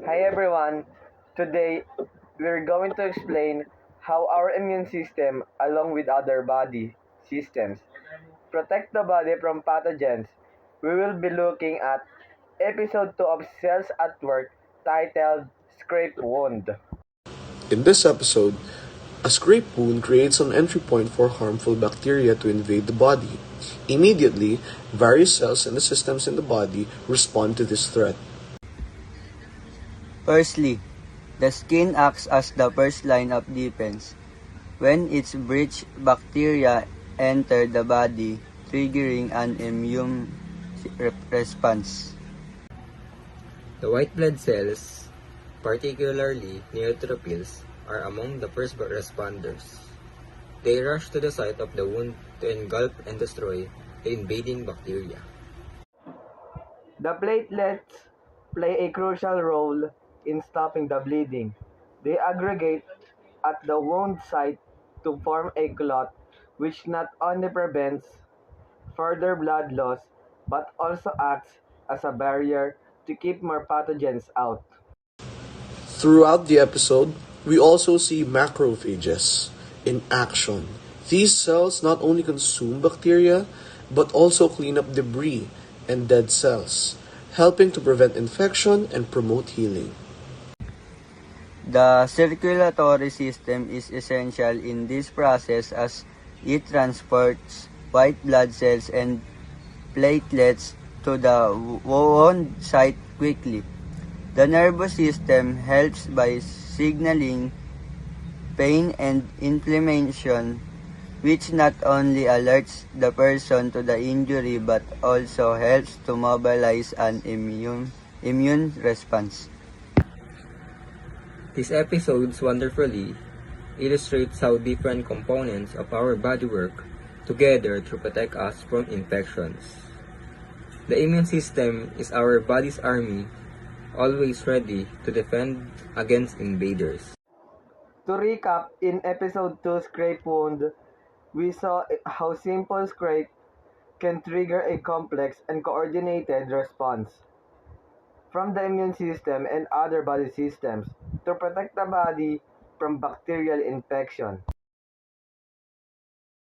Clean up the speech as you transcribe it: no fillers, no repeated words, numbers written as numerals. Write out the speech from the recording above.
Hi everyone. Today we're going to explain how our immune system, along with other body systems, protect the body from pathogens. We will be looking at episode 2 of Cells at Work titled Scrape Wound. In this episode, a scrape wound creates an entry point for harmful bacteria to invade the body. Immediately, various cells and the systems in the body respond to this threat. Firstly, the skin acts as the first line of defense. When it's breached, bacteria enter the body, triggering an immune response. The white blood cells, particularly neutrophils, are among the first responders. They rush to the site of the wound to engulf and destroy the invading bacteria. The platelets play a crucial role in stopping the bleeding. They aggregate at the wound site to form a clot, which not only prevents further blood loss but also acts as a barrier to keep more pathogens out. Throughout the episode, we also see macrophages in action. These cells not only consume bacteria, but also clean up debris and dead cells, helping to prevent infection and promote healing. The circulatory system is essential in this process as it transports white blood cells and platelets to the wound site quickly. The nervous system helps by signaling pain and inflammation, which not only alerts the person to the injury but also helps to mobilize an immune response. These episodes wonderfully illustrates how different components of our body work together to protect us from infections. The immune system is our body's army, always ready to defend against invaders. To recap, in episode 2 Scrape Wound, we saw how simple scrape can trigger a complex and coordinated response from the immune system and other body systems to protect the body from bacterial infection.